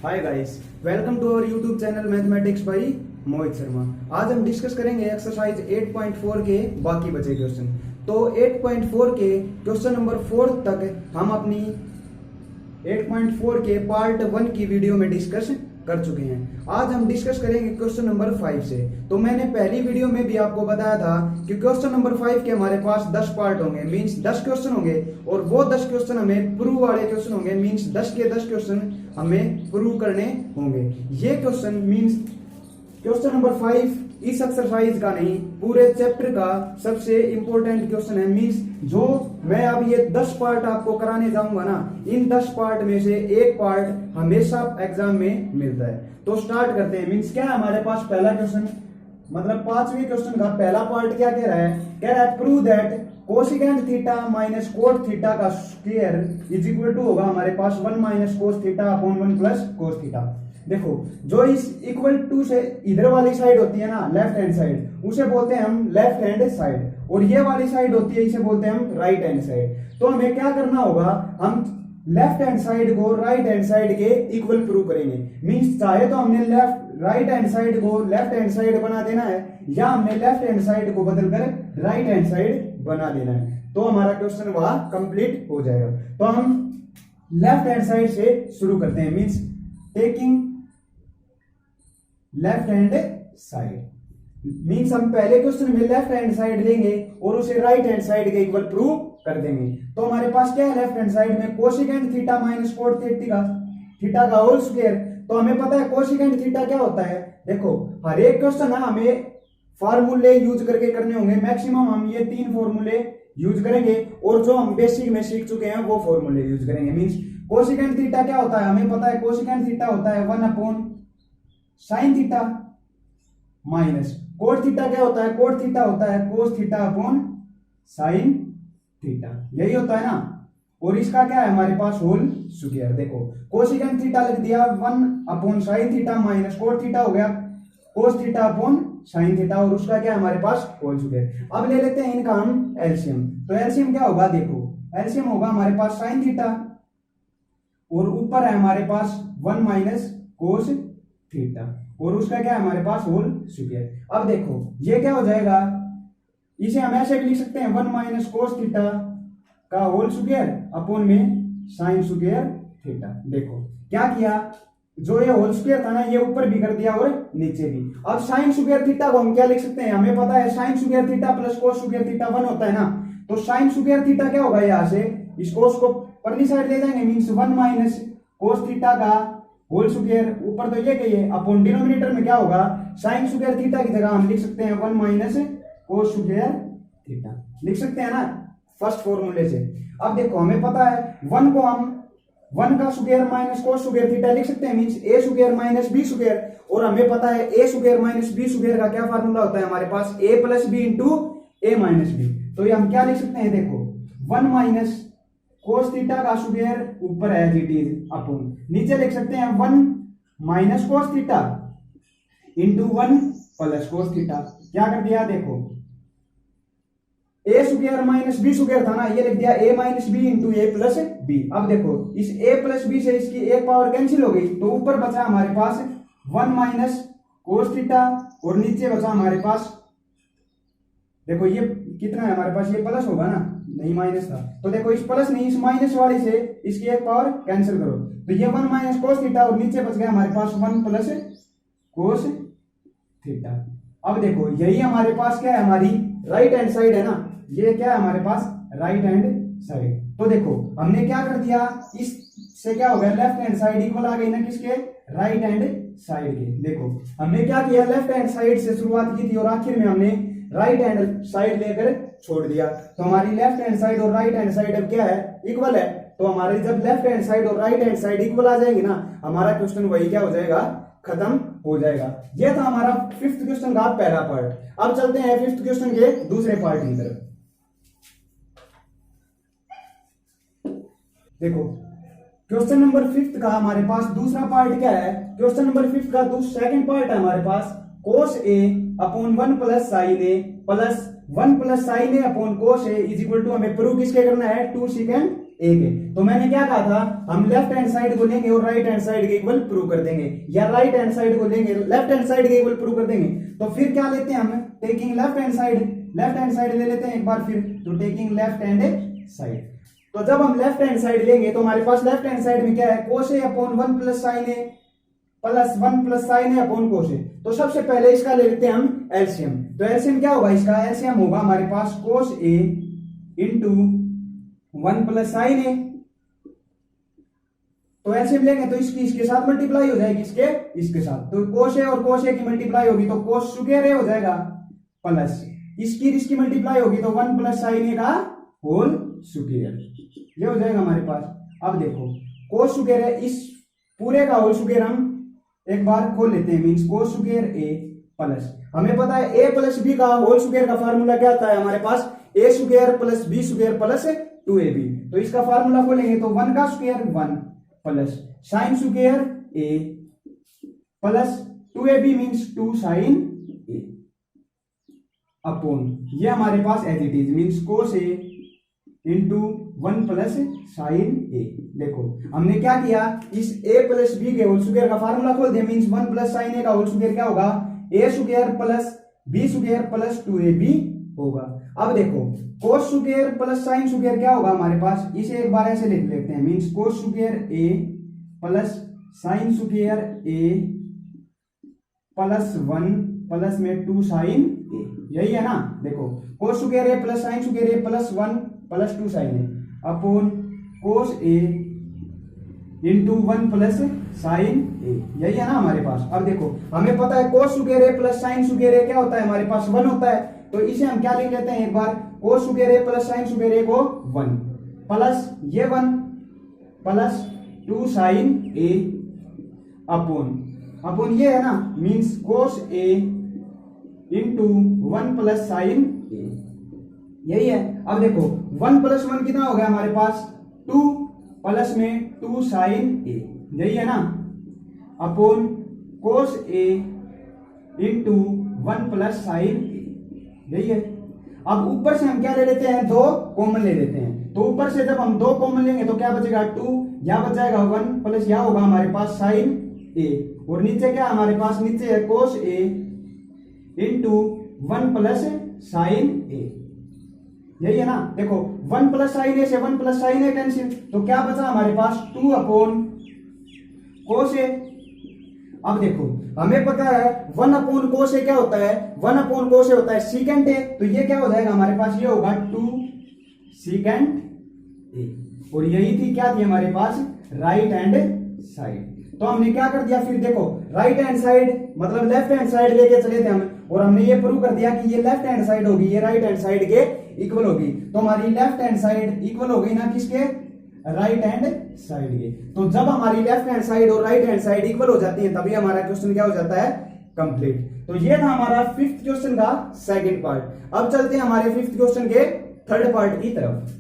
Hi guys, welcome to our YouTube channel mathematics by Mohit Sharma. आज हम discuss करेंगे exercise 8.4 के बाकी बचे क्वेश्चन। तो 8.4 के क्वेश्चन नंबर 4 तक हम अपनी 8.4 के पार्ट 1 की वीडियो में डिस्कस कर चुके हैं। आज हम डिस्कस करेंगे क्वेश्चन नंबर 5 से। तो मैंने पहली वीडियो में भी आपको बताया था कि क्वेश्चन नंबर 5 के हमारे पास 10 पार्ट होंगे, मींस 10 क्वेश्चन होंगे और वो 10 क्वेश्चन हमें प्रूव वाले क्वेश्चन होंगे, मींस 10 के 10 क्वेश्चन हमें प्रूव करने होंगे। ये क्वेश्चन मींस क्वेश्चन नंबर 5 इस एक्सरसाइज का नहीं, पूरे चैप्टर का सबसे इंपॉर्टेंट क्वेश्चन है। मींस जो मैं अब ये 10 पार्ट आपको कराने जाऊंगा ना, इन 10 पार्ट में से एक पार्ट हमेशा एग्जाम में मिलता है। तो स्टार्ट करते हैं। मींस क्या है हमारे पास पहला क्वेश्चन, मतलब 5वें क्वेश्चन का पहला पार्ट क्या कह रहा है? कह रहा है prove that cosecant theta minus cot theta का स्क्वायर इज इक्वल टू होगा हमारे पास 1 माइनस कोस theta upon 1 plus cos theta. देखो, जो इस इक्वल टू से इधर वाली साइड होती है ना, लेफ्ट हैंड साइड, उसे बोलते हैं हम लेफ्ट हैंड साइड, और ये वाली साइड होती है, इसे बोलते हैं हम राइट हैंड साइड। तो हमें क्या करना होगा, हम लेफ्ट हैंड साइड को राइट हैंड साइड के इक्वल प्रूव करेंगे। मींस चाहे तो हमने राइट हैंड साइड को लेफ्ट हैंड साइड बना देना है, या हमने लेफ्ट हैंड साइड को बदलकर राइट हैंड साइड बना देना है। तो हमारा क्वेश्चन वहां कंप्लीट हो जाएगा। तो हम लेफ्ट हैंड साइड से शुरू करते हैं। Means taking left hand side, means हम पहले क्वेश्चन में लेफ्ट हैंड साइड लेंगे और उसे राइट हैंड साइड के इक्वल प्रूव कर देंगे। तो हमारे पास क्या है लेफ्ट हैंड साइड में? Cosecant theta minus cot theta का होल स्क्वायर। तो हमें पता है कोसेकेंट थीटा क्या होता है। देखो, हर एक क्वेश्चन ना हमें फार्मूले यूज करके करने होंगे। मैक्सिमम हम ये 3 फॉर्मूले यूज करेंगे, और जो हम बेसिक में सीख चुके हैं वो फॉर्मूले यूज करेंगे। मींस कोसेकेंट थीटा क्या होता है हमें पता है। कोसेकेंट थीटा होता है 1 upon sine theta, minus cot theta क्या होता है? कोट थीटा होता है cos theta upon sine theta, यही होता है ना। और इसका क्या है हमारे पास? Whole square. देखो, कोसेकेंट थीटा लिख दिया 1 upon sine theta, minus cot theta हो गया cos theta upon sine theta, और उसका क्या है हमारे पास? Whole square. अब ले लेते हैं इनका हम एलसीएम। तो एलसीएम क्या होगा? देखो, एलसीएम होगा हमारे पास साइन थीटा, और ऊपर है हमारे पास 1 माइनस कोस थीटा, और उसका क्या है हमारे पास? Whole square. अब देखो, ये क्या हो जाएगा, इसे हम ऐसे भी लिख सकते हैं 1 माइनस कोस थीटा का होल स्क्वायर अपॉन में साइन स्क्वायर थीटा। देखो क्या किया, जो ये होल स्क्वायर था ना, ये ऊपर भी कर दिया और नीचे भी। अब साइन स्क्वायर थीटा को हम क्या लिख सकते हैं? हमें पता है sine square theta plus cos square theta 1 होता है ना। तो साइन स्क्वायर थीटा क्या होगा, यहां से इस कोस को परली साइड ले जाएंगे, मींस 1 माइनस कोस थीटा का होल स्क्वायर, ऊपर तो ये कहिए अपॉन डिनोमिनेटर में क्या होगा, साइन स्क्वायर थीटा की जगह हम लिख सकते हैं 1 माइनस कोस स्क्वायर थीटा, लिख सकते हैं ना फर्स्ट फॉर्मूले से। अब देखो, हमें पता है 1 को हम 1 का square minus cos square theta लिख सकते हैं, मींस ए स्क्वायर माइनस बी स्क्वायर। और हमें पता है ए स्क्वायर माइनस बी स्क्वायर का क्या फार्मूला होता है हमारे पास? ए plus B into a minus b. तो ये हम क्या लिख सकते हैं? देखो, 1 माइनस कोस थीटा का स्क्वायर ऊपर है इट इज अपॉन, नीचे लिख सकते हैं 1 माइनस कोस theta into 1 plus cos theta. क्या कर दिया? देखो, ए स्क्वायर माइनस बी स्क्वायर था ना, ये लिख दिया ए minus B into A plus B. अब देखो, इस ए प्लस बी से इसकी एक पावर कैंसिल हो गई, तो ऊपर बचा हमारे पास 1 माइनस कोस थीटा, और नीचे बचा हमारे पास, देखो ये कितना है हमारे पास? ये प्लस होगा ना, नहीं माइनस था। तो देखो, इस प्लस नहीं, इस माइनस वाली से इसकी एक पावर कैंसिल करो, तो ये 1 माइनस कोस थीटा, और नीचे बच गया हमारे पास 1 प्लस कोस थीटा। अब देखो, यही हमारे पास क्या है? हमारी राइट हैंड साइड है ना, ये क्या है हमारे पास? Right hand side. तो देखो, हमने क्या कर दिया, इससे क्या हो गया? लेफ्ट हैंड साइड इक्वल आ गई ना किसके? राइट हैंड साइड के। देखो, हमने क्या किया, लेफ्ट हैंड साइड से शुरुआत की थी और आखिर में हमने राइट हैंड साइड लेकर छोड़ दिया। तो हमारी लेफ्ट हैंड साइड और राइट हैंड साइड अब क्या है? इक्वल है। तो हमारी जब लेफ्ट हैंड साइड और राइट हैंड साइड इक्वल आ जाएगी ना, हमारा क्वेश्चन वही क्या हो जाएगा? खत्म हो जाएगा। ये था हमारा 5th क्वेश्चन का पहला पार्ट। अब चलते हैं 5th क्वेश्चन के दूसरे पार्ट की तरफ। देखो, क्वेश्चन नंबर 5th का हमारे पास दूसरा पार्ट क्या है? क्वेश्चन नंबर 5th का सेकंड पार्ट है हमारे पास cos A upon 1 plus sine A plus one plus sine A upon cos A is equal to, हमें प्रूव किसके करना है, 2 सेकेंड ए के। तो मैंने क्या कहा था, हम लेफ्ट हैंड साइड को लेंगे और राइट हैंड साइड के इक्वल प्रूव कर देंगे, या राइट हैंड साइड को लेंगे लेफ्ट हैंड साइड के इक्वल प्रूव कर देंगे। तो फिर क्या लेते हैं हम, टेकिंग लेफ्ट हैंड साइड ले लेते हैं एक बार फिर, तो टेकिंग लेफ्ट हैंड साइड। तो जब हम लेफ्ट हैंड साइड लेंगे तो हमारे पास लेफ्ट हैंड साइड में क्या है, cos A upon 1 plus sine A plus 1 plus sine A upon cos A. तो सबसे पहले इसका ले लेते हैं हम एलसीएम। तो एलसीएम क्या होगा, इसका एलसीएम होगा हमारे पास cos A into 1 plus sine ए। तो एलसीएम लेंगे तो इसके साथ मल्टीप्लाई हो जाएगी, इसके साथ। तो कोस ए और कोस ए की मल्टीप्लाई होगी तो कोस स्क्वायर ए हो जाएगा, प्लस इसकी मल्टीप्लाई होगी तो 1 प्लस साइन ए का होल स्क्वायर, ये हो जाएगा हमारे पास। अब देखो कोस स्क्वायर है, इस पूरे का होल स्क्वायर हम एक बार खोल लेते हैं, means cos square A plus, हमें पता है ए प्लस बी का होल स्क्वायर का फार्मूला क्या आता है हमारे पास, A square plus B square plus 2ab। तो इसका फार्मूला खोलेंगे तो 1 का square 1 plus sine square A plus 2ab means 2 sine A upon, ये हमारे पास as it is means cos A into 1 plus sine A. देखो हमने क्या किया, इस a प्लस बी के होल स्क्वायर का फार्मूला खोल दिया, मींस 1 प्लस साइन ए का होल स्क्वायर क्या होगा, a square plus B square plus 2ab होगा। अब देखो cos square plus sine square क्या होगा हमारे पास, इसे एक बार ऐसे लिख लेते हैं, means cos square a plus sine square a plus 1 plus में 2 साइन ए, यही है ना। देखो cos square A plus sine square A plus 1 plus 2 sine A upon cos A into 1 plus sine ए, यही है ना हमारे पास। अब देखो हमें पता है कोस square A plus sine square ए क्या होता है हमारे पास, 1 होता है। तो इसे हम क्या लिख लेते हैं एक बार, कोस square A plus sine square A को 1 प्लस ये 1 प्लस 2 साइन ए अपॉन ये है ना, means cos A into 1 plus sine ए, यही है। अब देखो 1 प्लस 1 कितना हो गया हमारे पास, 2 प्लस में 2 साइन ए, यही है ना, upon cos A into 1 plus sine ए, यही है। अब ऊपर से हम क्या ले लेते हैं, 2 कॉमन ले लेते हैं। तो ऊपर से जब हम 2 कॉमन लेंगे तो क्या बचेगा, 2, यहां बच जाएगा 1 प्लस यहां होगा हमारे पास साइन ए, और नीचे क्या हमारे पास, नीचे है cos A into 1 plus sine ए, यही है ना। देखो 1 प्लस साइन ए से 1 प्लस साइन ए कैंसिल, तो क्या बचा हमारे पास, 2 अपॉन कोस ए। अब देखो हमें पता है 1 अपॉन कोस ए क्या होता है, 1 अपॉन कोस ए होता है सीकेंट ए, तो ये क्या हो जाएगा हमारे पास, ये होगा 2 सीकेंट ए, और यही थी क्या थी हमारे पास, राइट हैंड साइड। तो हमने क्या कर दिया, फिर देखो राइट हैंड साइड मतलब लेफ्ट हैंड साइड लेके चले थे हम, और हमने ये प्रूव कर दिया कि ये लेफ्ट हैंड साइड होगी, ये राइट हैंड साइड के इक्वल होगी। तो हमारी लेफ्ट हैंड साइड इक्वल हो गई ना किसके, राइट हैंड साइड के। तो जब हमारी लेफ्ट हैंड साइड और राइट हैंड साइड इक्वल हो जाती है तभी हमारा क्वेश्चन क्या हो जाता है, कंप्लीट। तो ये था हमारा 5th क्वेश्चन का सेकंड पार्ट। अब चलते हैं हमारे 5th क्वेश्चन के थर्ड पार्ट की तरफ।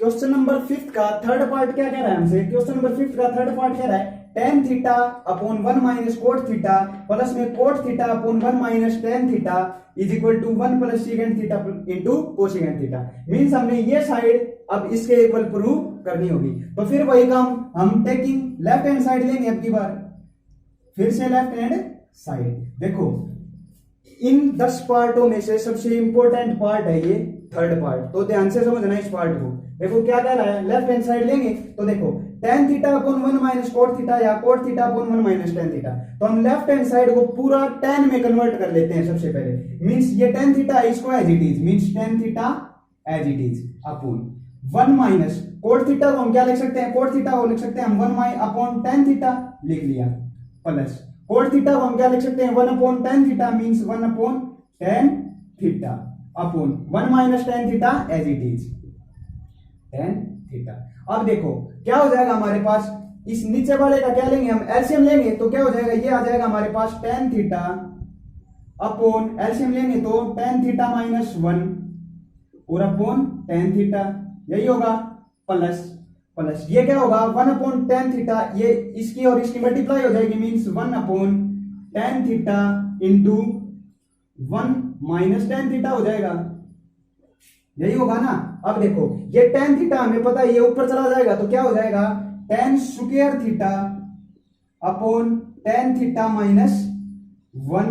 क्वेश्चन नंबर 5th का थर्ड पार्ट क्या कह रहा है हमसे, क्वेश्चन नंबर 5th का थर्ड पार्ट कह रहा है tan theta upon 1 minus cot theta plus में cot theta upon 1 minus tan theta is equal to 1 plus secant theta into cosecant theta. Means हमने ये साइड अब इसके इक्वल प्रूव करनी होगी। तो फिर वही काम हम टेकिंग लेफ्ट हैंड साइड लेंगे अब की बार, फिर से लेफ्ट हैंड साइड। देखो इन 10 पार्टों में से सबसे इंपॉर्टेंट पार्ट है ये थर्ड पार्ट, तो ध्यान से समझना इस पार्ट को। देखो क्या कह रहा है, लेफ्ट हैंड साइड लेंगे तो देखो tan theta upon 1 minus cot theta या cot theta upon 1 minus tan theta, तो हम लेफ्ट हैंड साइड को पूरा tan में कन्वर्ट कर लेते हैं सबसे पहले। मींस ये tan थीटा है, इसको as it is, means tan theta as it is upon 1 minus cot theta को हम क्या लिख सकते हैं, कोट थीटा को लिख सकते हैं हम 1 अपॉन tan थीटा लिख लिया, प्लस कोट थीटा को हम क्या लिख सकते हैं 1 upon tan theta, means 1 upon tan theta upon 1 minus tan theta as it is tan theta. अब देखो क्या हो जाएगा हमारे पास, इस नीचे वाले का क्या लेंगे हम, एलसीएम लेंगे तो क्या हो जाएगा, ये आ जाएगा हमारे पास tan थीटा अपॉन एलसीएम लेंगे तो tan थीटा माइनस 1 और अपॉन tan थीटा, यही होगा, प्लस ये क्या होगा 1 अपॉन tan थीटा, ये इसकी और इसकी मल्टीप्लाई हो जाएगी, means 1 upon tan theta into 1 minus tan theta हो जाएगा, यही होगा ना। अब देखो ये tan थीटा हमें पता है ये ऊपर चला जाएगा तो क्या हो जाएगा, tan square theta upon tan theta minus 1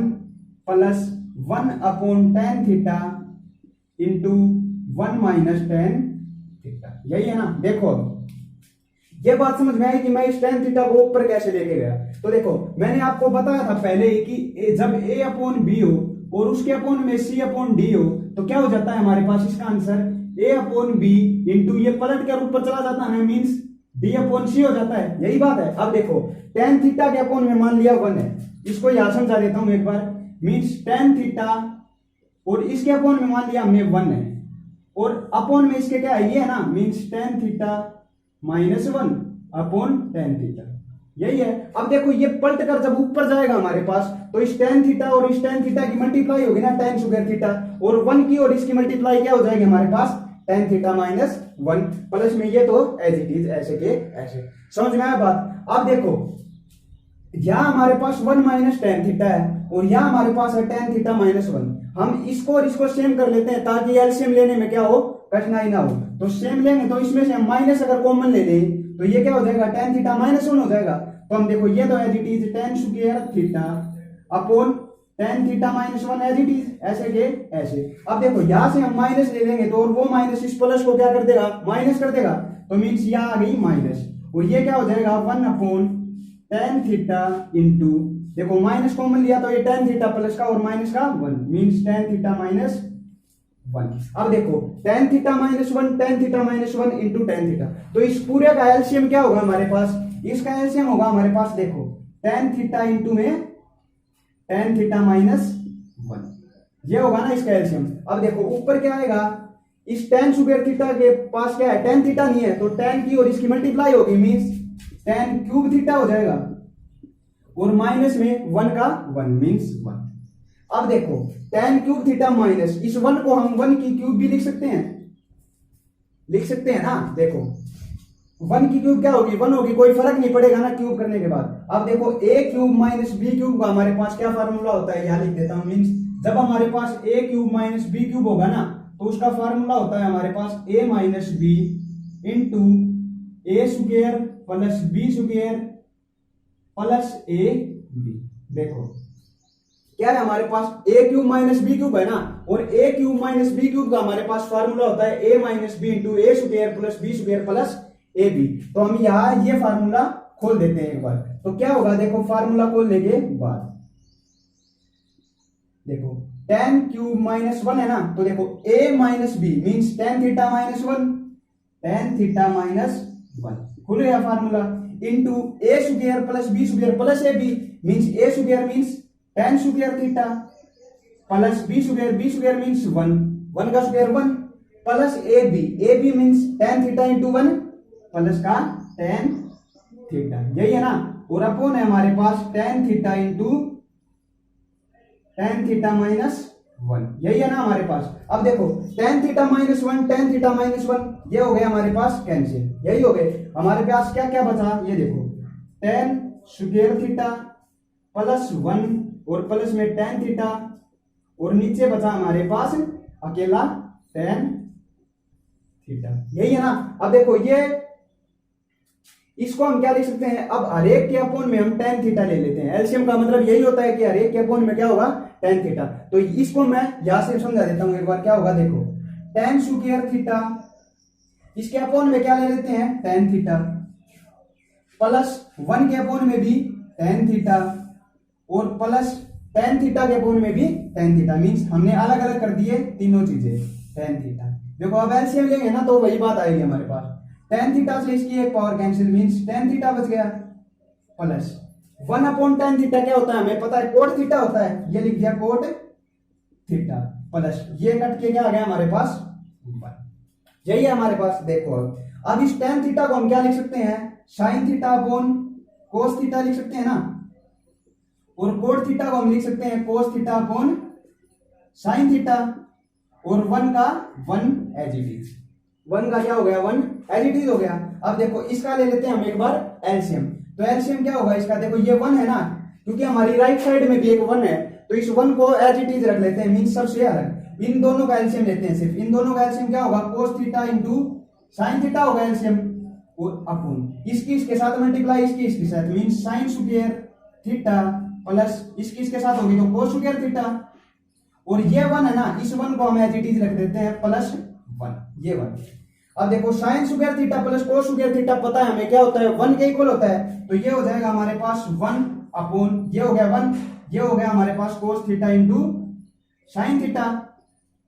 plus 1 upon tan theta into 1 minus tan theta. यही है ना। देखो ये बात समझ में आई कि मैं इस tan थीटा को ऊपर कैसे लेके गया। तो देखो मैंने आपको बताया था पहले ही कि जब a अपॉन बी हो और उसके अपॉन में c अपॉन डी हो तो क्या हो जाता है हमारे पास इसका answer a upon B into ये पलट कर ऊपर चला जाता है मीन्स d अपॉन c हो जाता है। यही बात है। अब देखो tan थीटा के अपॉन में मान लिया 1 है, इसको यहां समझा देता हूं एक बार, मीन्स tan थीटा और इसके अपॉन में मान लिया हमने 1 है और अपॉन में इसके क्या है ये है ना, means tan theta minus 1 upon tan theta. यही है। अब देखो ये पलट कर जब ऊपर जाएगा हमारे पास तो इस tan थीटा और इस tan थीटा की मल्टीप्लाई होगी ना tan स्क्वायर थीटा, और 1 की और इसकी मल्टीप्लाई क्या हो जाएगी हमारे पास tan थीटा माइनस 1 प्लस में ये तो एज इट इज ऐसे के ऐसे। समझ में आया बात। अब देखो यहां हमारे पास 1 माइनस tan थीटा है और यहां हमारे पास है tan थीटा माइनस 1। हम इसको और इसको सेम कर लेते हैं ताकि एलसीएम लेने में क्या हो, कठिनाई ना हो। तो सेम लेंगे तो इसमें से हम माइनस अगर कॉमन ले लें तो ये क्या हो जाएगा tan थीटा माइनस 1 हो जाएगा। तो हम देखो ये तो as it is tan square theta upon tan theta minus 1 as it is ऐसे के ऐसे। अब देखो यहां से हम माइनस ले लेंगे तो और वो माइनस इस प्लस को क्या कर देगा, माइनस कर देगा, तो मीन्स यहां आ गई माइनस और ये क्या हो जाएगा 1 अपॉन tan थीटा इंटू, देखो माइनस कॉमन लिया तो ये tan थीटा प्लस का और माइनस का 1 मीन्स tan थीटा माइनस 1। अब देखो tan theta minus 1 tan theta minus 1 into tan theta, तो इस पूरे का एलसीएम क्या होगा हमारे पास, इसका एलसीएम होगा हमारे पास देखो tan थीटा इंटू में tan थीटा माइनस 1, ये होगा ना इसका एलसीएम। अब देखो ऊपर क्या आएगा, इस tan स्क्वायर थीटा के पास क्या है tan थीटा नहीं है तो tan की और इसकी मल्टीप्लाई होगी मीन्स tan क्यूब थीटा हो जाएगा और माइनस में 1 का 1 मीन्स 1। अब देखो tan क्यूब थीटा माइनस इस 1 को हम 1 की क्यूब भी लिख सकते हैं ना। देखो 1 की क्यूब क्या होगी 1 होगी, कोई फर्क नहीं पड़ेगा ना क्यूब करने के बाद। अब देखो a cube minus b cube का हमारे पास क्या फार्मूला होता है, यहां लिख देता हूं, मीन्स जब हमारे पास a cube minus b cube होगा ना तो उसका फार्मूला होता है हमारे पास a minus B into a square plus B square plus a b. देखो क्या है हमारे पास a cube minus b cube है ना, और a cube minus b cube का हमारे पास फार्मूला होता है a minus B into a square plus B square plus a b. तो हम यहां ये फार्मूला खोल देते हैं एक बार, तो क्या होगा देखो फार्मूला खोलने के बाद देखो tan क्यूब माइनस 1 है ना, तो देखो a minus b means tan theta minus 1 tan theta minus 1 खुल गया formula into a square plus B square plus a b means a square means tan square theta plus B square means 1 का square 1 plus a b means tan theta into 1 plus का tan theta, यही है ना। और upon है हमारे पास tan theta into tan theta minus 1, यही है ना हमारे पास। अब देखो tan theta minus 1 tan theta minus 1 ये हो गया हमारे पास कैंसिल, यही हो गए। हमारे पास क्या क्या बचा, ये देखो tan स्क्वायर थीटा प्लस 1 और प्लस में tan थीटा और नीचे बचा हमारे पास अकेला tan थीटा, यही है ना। अब देखो ये इसको हम क्या लिख सकते हैं, अब हरेक के अपोन में हम tan थीटा ले लेते हैं। एलसीएम का मतलब यही होता है कि हरेक के अपोन में क्या होगा tan थीटा। तो इसको मैं यहां से समझा देता हूं एक बार, क्या होगा देखो tan स्क्वायर थीटा इसके अपोन में क्या ले लेते हैं tan थीटा प्लस 1 के अपोन में भी tan थीटा और प्लस tan थीटा के अपोन में भी tan थीटा, मींस हमने अलग अलग कर दिए तीनों चीजें tan थीटा। देखो अब एलसीएम लेंगे ना तो वही बात आएगी हमारे पास, tan थीटा से इसकी एक power cancel means tan theta बच गया प्लस 1 अपॉन tan थीटा क्या होता है हमें पता है cot थीटा होता है, ये लिख दिया cot थीटा प्लस ये कट के क्या आ गया हमारे पास 1, यही है हमारे पास। देखो अब इस tan थीटा को हम क्या लिख सकते हैं sin theta upon cos theta लिख सकते हैं ना, और cot थीटा को हम लिख सकते हैं cos theta upon sin theta और 1 का 1 एज इट इज, 1 का क्या हो गया 1 एज इट इज हो गया। अब देखो इसका ले लेते हैं हम एक बार एलसीएम, तो एलसीएम क्या होगा इसका, देखो ये 1 है ना, क्योंकि हमारी राइट साइड में भी एक 1 है तो इस 1 को एज इट इज रख लेते हैं मींस सबसे अलग, इन दोनों का एलसीएम लेते हैं, सिर्फ इन दोनों का एलसीएम क्या होगा, कोस थीटा इंटू साइन थीटा होगा एलसीएम, और अपोन इसकी इसके साथ मल्टीप्लाई इसकी इसके साथ, means sine square theta plus इसकी इसके साथ होगी तो कोस स्क्वायर थीटा, और ये 1 है ना, इस 1 को हम एज इट इज रख देते हैं प्लस 1, ये 1। अब देखो sine square theta plus cos square theta पता है हमें क्या होता है, 1 के इक्वल होता है, तो ये हो जाएगा हमारे पास 1 अपोन ये हो गया 1, ये हो गया हमारे पास cos theta into sine theta,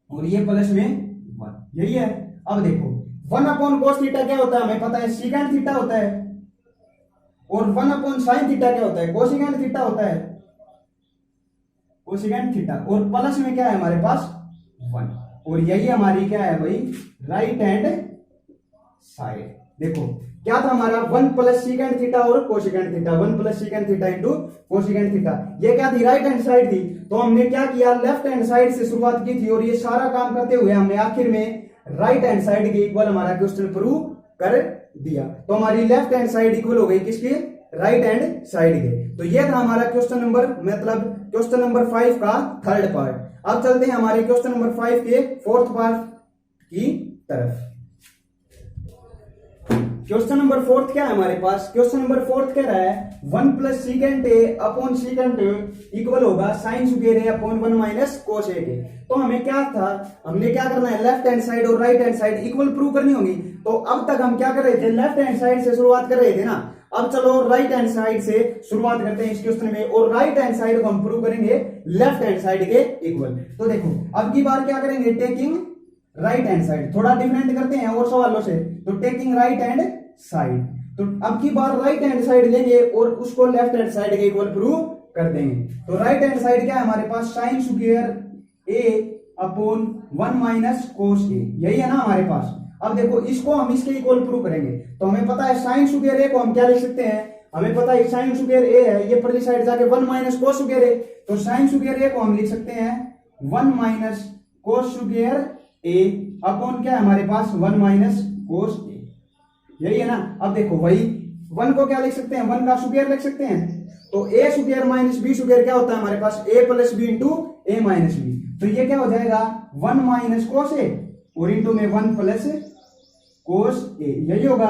और ये प्लस में 1, यही है। अब देखो 1 अपॉन कोस थीटा क्या होता है हमें पता है, सीकेंड थीटा होता है, और 1 अपॉन साइन थीटा क्या होता है, कोसिकेंड थीटा होता है, कोसिकेंड थीटा, और प्लस में क्या है हमारे पास 1, और यही हमारी क्या है भाई, राइट हैंड साइड। देखो क्या था हमारा 1 प्लस सीकेंड थीटा और cosecant theta, 1 plus secant theta into cosecant theta, ये क्या थी, राइट हैंड साइड थी। तो हमने क्या किया, लेफ्ट हैंड साइड से शुरुआत की थी, और ये सारा काम करते हुए हमने आखिर में राइट हैंड साइड के इक्वल हमारा क्वेश्चन प्रूव कर दिया। तो हमारी लेफ्ट हैंड साइड इक्वल हो गई किसके, राइट हैंड साइड के। तो ये था हमारा क्वेश्चन नंबर, मतलब क्वेश्चन नंबर 5 का थर्ड पार्ट। अब चलते हैं हमारे क्वेश्चन नंबर 5 के फोर्थ पार्ट की तरफ। क्वेश्चन नंबर 4 क्या है हमारे पास, क्वेश्चन नंबर 4 कह रहा है 1 plus secant A upon secant equal होगा sign square a upon 1 minus cos ए के। तो हमें क्या था, हमने क्या करना है, लेफ्ट हैंड साइड और right hand side equal prove करनी होगी। तो अब तक हम क्या कर रहे थे, लेफ्ट हैंड साइड से शुरुआत कर रहे थे ना, अब चलो राइट हैंड साइड से शुरुआत करते हैं इस क्वेश्चन में, और राइट हैंड साइड को हम प्रूव करेंगे लेफ्ट हैंड साइड के इक्वल। तो देखो अब की बार क्या करेंगे, टेकिंग राइट हैंड साइड, थोड़ा डिफरेंट करते हैं और सवालों से, तो टेकिंग राइट हैंड साइड, तो अब की बार राइट हैंड साइड लेंगे और उसको लेफ्ट हैंड साइड के इक्वल प्रूव कर देंगे। तो राइट हैंड साइड क्या है हमारे पास, sign square a upon 1 minus cos ए, यही है ना हमारे पास। अब देखो इसको हम इसके इक्वल प्रूव करेंगे, तो हमें पता है साइन स्क्वायर ए को हम क्या लिख सकते हैं, हमें पता है साइन स्क्वायर ए है, ये परली साइड जाके 1 माइनस कोस स्क्वायर ए, तो साइन स्क्वायर ए को हम लिख सकते हैं 1 minus cos square a upon क्या है हमारे पास 1 माइनस कोस ए, यही है ना। अब देखो वही 1 को क्या लिख सकते हैं, 1 का स्क्वायर लिख सकते हैं, तो ए स्क्वायर माइनस बी स्क्वायर क्या होता है हमारे पास, ए plus B into a minus b, तो ये क्या हो जाएगा 1 माइनस कोस ए और इंटू में 1 प्लस कोस ए, यही होगा,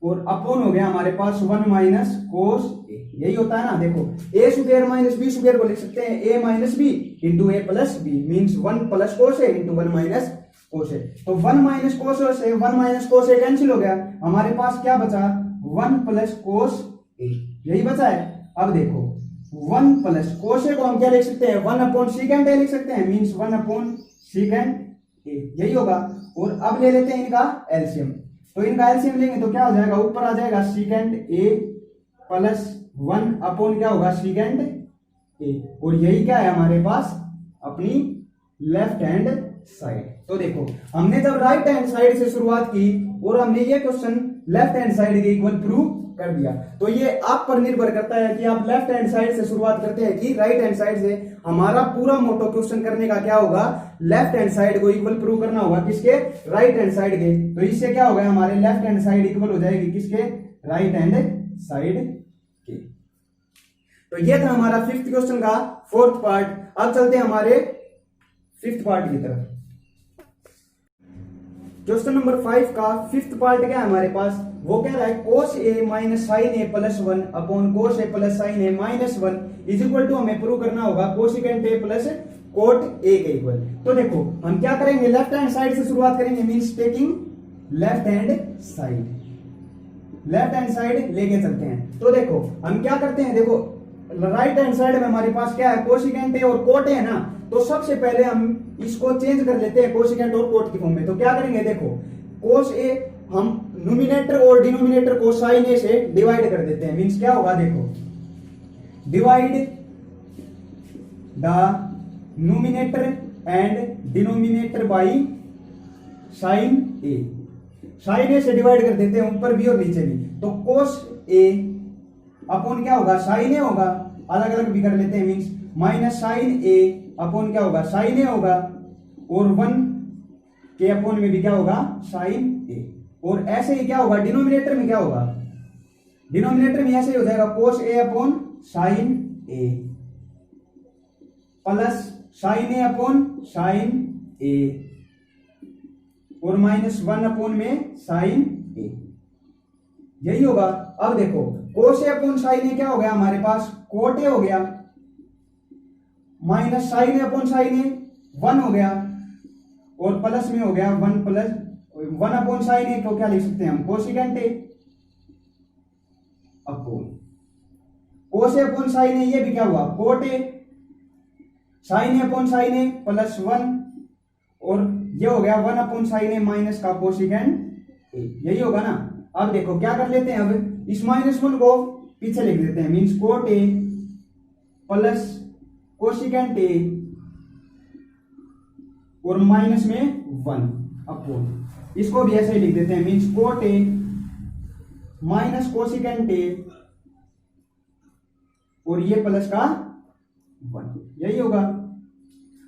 और अपॉन हो गया हमारे पास 1 माइनस कोस ए, यही होता है ना। देखो ए स्क्वायर माइनस बी स्क्वायर को लिख सकते हैं A minus B into A plus B, means 1 plus cos A into 1 minus cos A. तो 1 minus cos A 1 minus cos A cancel हो गया, हमारे पास क्या बचा 1 प्लस कोस ए, यही बचा है। अब देखो 1 प्लस कोस ए को हम क्या लिख सकते हैं, 1 अपॉन सीकेंट ए लिख सकते हैं, मीन्स 1 अपॉन सीकेंट ए, यही होगा। और अब ले लेते हैं इनका एलसीएम, तो इनका एलसीएम लेंगे तो क्या हो जाएगा, ऊपर आ जाएगा सीकेंट ए प्लस 1 अपॉन क्या होगा सीकेंट ए, और यही क्या है हमारे पास अपनी लेफ्ट हैंड साइड। तो देखो हमने जब राइट हैंड साइड से शुरुआत की और हमने ये क्वेश्चन लेफ्ट हैंड साइड के इक्वल प्रूव कर दिया, तो ये आप पर निर्भर करता है कि आप लेफ्ट हैंड साइड से शुरुआत करते हैं कि राइट हैंड साइड से। हमारा पूरा मोटो क्वेश्चन करने का क्या होगा, लेफ्ट हैंड साइड को इक्वल प्रूव करना होगा किसके, राइट हैंड साइड के। तो इससे क्या होगा, हमारे लेफ्ट हैंड साइड इक्वल हो जाएगी किसके, राइट हैंड साइड के। तो ये था हमारा 5th क्वेश्चन का 4th पार्ट। अब चलते हैं हमारे 5th पार्ट की तरफ। क्वेश्चन नंबर 5 का 5th पार्ट क्या है हमारे पास, वो कह रहा है cos A minus sine A plus 1 upon cos A plus sine A minus 1 is equal to, हमें प्रूव करना होगा cosecant A plus cot A के इक्वल। तो देखो हम क्या करेंगे, लेफ्ट हैंड साइड से शुरुआत करेंगे, means taking left hand side, left hand side लेके चलते हैं। तो देखो हम क्या करते हैं, देखो राइट हैंड साइड में हमारे पास क्या है, कोसिकेंट ए और कोट ए है ना, तो सबसे पहले हम इसको चेंज कर लेते हैं कोसिकेंट और कोट की फॉर्म में। तो क्या करेंगे, देखो कोस ए हम न्यूमिनेटर और डिनोमिनेटर को साइन ए से डिवाइड कर देते हैं, मींस क्या होगा, देखो divide the numerator and denominator by sine A, sine A से डिवाइड कर देते हैं ऊपर भी और नीचे भी। तो कोस ए अपॉन क्या होगा, साइन ए होगा, अलग अलग भी कर लेते हैं, means minus sine A upon क्या होगा, साइन ए होगा, और 1 के अपॉन में भी क्या होगा, साइन ए। और ऐसे ही क्या होगा, डिनोमिनेटर में क्या होगा, डिनोमिनेटर में ऐसे ही हो जाएगा कोस A upon sine A plus sine A upon sine ए और -1 अपॉन में साइन ए, यही होगा। अब देखो कोस ए अपॉन साइन ए क्या हो गया हमारे पास, कोट ए हो गया, minus sine A upon sine A 1 हो गया, और प्लस में हो गया 1 अपॉन साइन ए को क्या लिख सकते हैं हम, cosecant A upon cos A upon sine A, ये भी क्या हुआ cot A, sine A upon sine A +1, और ये हो गया 1 अपॉन साइन ए माइनस का कोसिकेंट ए, यही होगा ना। अब देखो क्या कर लेते हैं, अब इस -1 को पीछे लिख देते हैं, means cot A plus cosecant A और माइनस में 1 अपॉन, इसको भी ऐसे ही लिख देते हैं, means cot A minus cosecant A और ये प्लस का 1, यही होगा।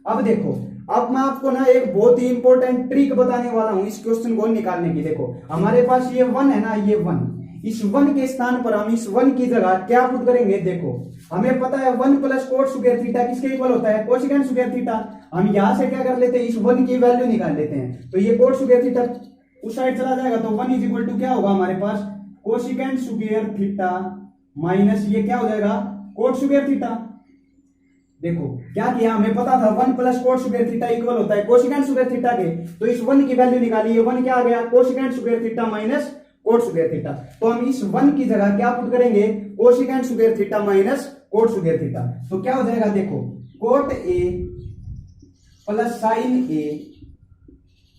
अब देखो, अब मैं आपको ना एक बहुत ही इंपॉर्टेंट ट्रिक बताने वाला हूं इस क्वेश्चन को निकालने की। देखो हमारे पास ये 1 है ना, ये 1, इस 1 के स्थान पर हम इस 1 की जगह क्या पुट करेंगे। देखो हमें पता है 1 प्लस कोट स्क्वायर थीटा किसके इक्वल होता है, कोसिकेंट स्क्वायर थीटा। हम यहां से क्या कर लेते हैं, इस 1 की वैल्यू निकाल लेते हैं, तो ये कोट स्क्वायर थीटा उस साइड चला जाएगा, तो 1 इज इक्वल टू क्या होगा हमारे पास, कोसिकेंट स्क्वायर थीटा माइनस ये क्या हो जाएगा, कोट स्क्वायर थीटा। देखो क्या किया, हमें पता था 1 plus cot square theta equal होता है कोसिकेंट स्क्वायर थीटा के, तो इस 1 की वैल्यू निकाली, ये 1 क्या आ गया, cosecant square theta minus cot square theta. तो हम इस 1 की जगह क्या पुट करेंगे, cosecant square theta minus cot square theta. तो क्या हो जाएगा, देखो cot A plus sine A,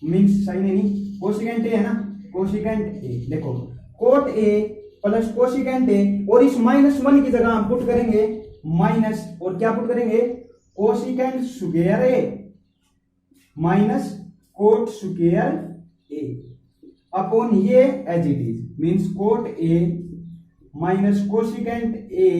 means sine A नहीं कोसिकेंट ए है ना, कोसिकेंट ए। देखो cot A plus cosecant A, और इस -1 की जगह हम पुट करेंगे माइनस, और क्या पुट करेंगे, cosecant square A minus cot square a upon ये as it is, means cot A minus cosecant A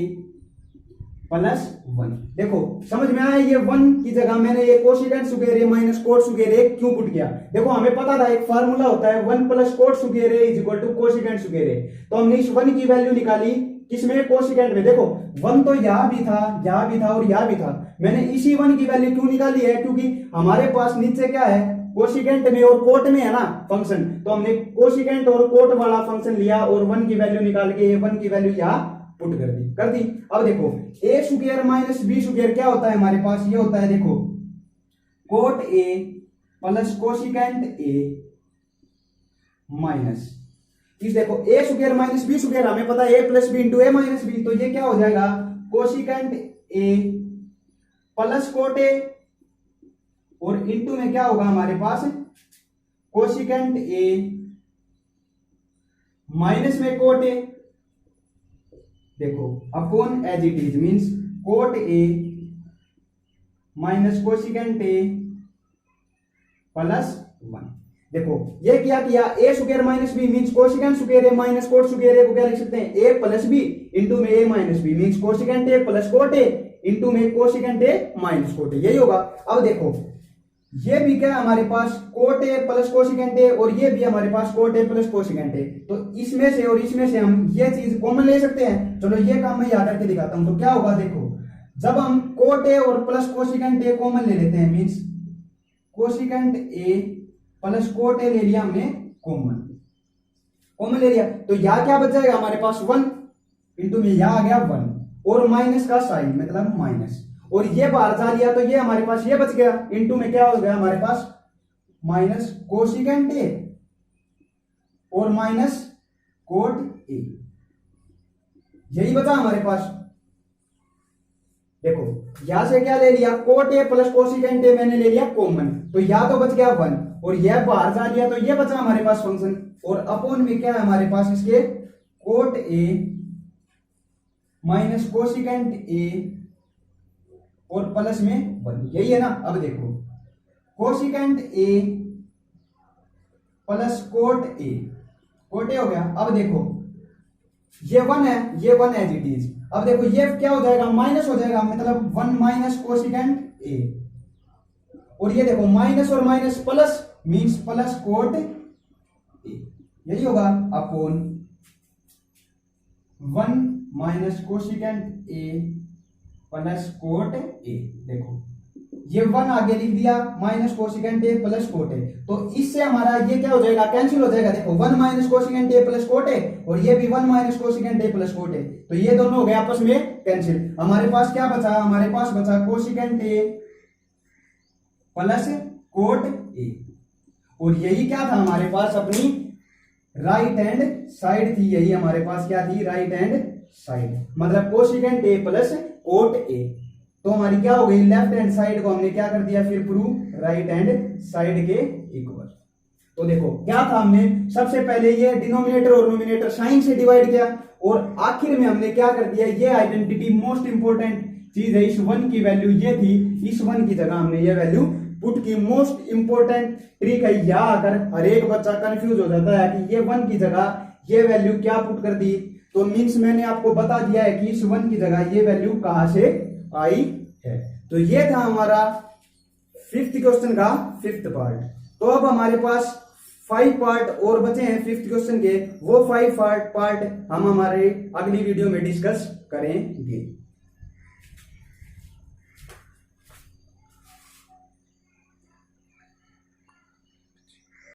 plus 1। देखो समझ में आया, ये 1 की जगह मैंने ये कोसिकेंट स्क्वायर ए माइनस कोट स्क्वायर ए क्यों पुट किया। देखो हमें पता था एक फार्मूला होता है 1 plus cot square A is equal to cosecant square A, तो हमने इस 1 की वैल्यू निकाली किसमें, कोसिकेंट में। देखो 1 तो यहां भी था, यहां भी था और यहां भी था, मैंने इसी 1 की वैल्यू क्यों निकाली है, क्योंकि हमारे पास नीचे क्या है, कोसिकेंट में और कोट में है ना फंक्शन, तो हमने कोसिकेंट और कोट वाला फंक्शन लिया और 1 की वैल्यू निकाल के ये 1 की वैल्यू यहां पुट कर दी। अब देखो ए स्क्वायर माइनस बी स्क्वायर क्या होता है हमारे पास, ये होता है देखो कोट ए प्लस कोसिकेंट ए माइनस इस, देखो ए स्क्वायर माइनस बी स्क्वायर हमें पता है ए plus B into a minus b, तो ये क्या हो जाएगा, cosecant A plus cot a, और इंटू में क्या होगा हमारे पास, कोसिकेंट ए माइनस में कोट ए। देखो upon as it is, means cot A minus cosecant A plus 1। देखो ये क्या किया, A square minus B means cosecant square A minus cot square A को क्या लिख सकते हैं, ए प्लस बी इंटू में A minus B means cosecant A plus cot A into में cosecant A minus cot A, यही होगा। अब देखो ये भी क्या है हमारे पास, cot A plus cosecant A, और ये भी हमारे पास cot A plus cosecant A, तो इसमें से और इसमें से हम ये चीज कॉमन ले सकते हैं। चलो ये काम मैं याद करके दिखाता हूं, तो क्या होगा, देखो जब हम कोट ए और प्लस कोसिकेंट ए कॉमन ले लेते हैं, मींस कोसिकेंट ए प्लस कोट ए ले लिया हमने कॉमन ले लिया, तो यहां क्या बच जाएगा हमारे पास 1 इंटू में यहां आ गया 1 और माइनस का साइन मतलब माइनस, और ये बाहर जा लिया तो ये हमारे पास ये बच गया, इंटू में क्या हो गया हमारे पास माइनस कोसिकेंट ए और माइनस कोट ए, यही बचा हमारे पास। देखो यहां से क्या ले लिया, कोट ए प्लस कोसिकेंट ए मैंने ले लिया कॉमन, तो यहां तो बच गया 1 और यह बाहर जा लिया तो ये बचा हमारे पास फंक्शन, और अपॉन में क्या है हमारे पास इसके, cot A minus cosecant A और प्लस में 1, यही है ना। अब देखो कोसिकेंट ए प्लस कोट ए हो गया। अब देखो ये 1 है, ये 1 एज इट इज। अब देखो ये क्या हो जाएगा, माइनस हो जाएगा, मतलब 1 माइनस कोसिकेंट ए, और ये देखो माइनस और minus plus means plus cot A, यही होगा upon 1 minus cosecant A plus cot a. देखो ये 1 आगे लिख दिया माइनस कोसिकेंट ए प्लस कोट ए, तो इससे हमारा ये क्या हो जाएगा, कैंसिल हो जाएगा। देखो 1 minus cosecant A plus cot a और ये भी 1 माइनस कोसिकेंट ए प्लस कोट ए, तो ये दोनों हो गए आपस में कैंसिल। हमारे पास क्या बचा, हमारे पास बचा cosecant A plus cot a, और यही क्या था हमारे पास, अपनी राइट हैंड साइड थी। यही हमारे पास क्या थी, राइट हैंड साइड, मतलब कोसिकेंट ए प्लस कोट ए। तो हमारी क्या हो गई, लेफ्ट हैंड साइड को हमने क्या कर दिया फिर प्रूव राइट हैंड साइड के इक्वल। तो देखो क्या था, हमने सबसे पहले ये डिनोमिनेटर और नोमिनेटर साइन से डिवाइड किया, और आखिर में हमने क्या कर दिया, ये आइडेंटिटी मोस्ट इंपोर्टेंट चीज है, इस 1 की वैल्यू ये थी, इस 1 की जगह हमने ये वैल्यू पुट की। मोस्ट इंपोर्टेंट ट्रिक है, यहाँ अगर हर एक बच्चा कंफ्यूज हो जाता है कि ये 1 की जगह ये वैल्यू क्या पुट कर दी, तो मीन्स मैंने आपको बता दिया है कि इस 1 की जगह ये वैल्यू कहां से आई है। तो ये था हमारा 5th क्वेश्चन का 5th पार्ट। तो अब हमारे पास 5 पार्ट और बचे हैं 5th क्वेश्चन के, वो 5 पार्ट हम हमारे अगली वीडियो में डिस्कस करेंगे।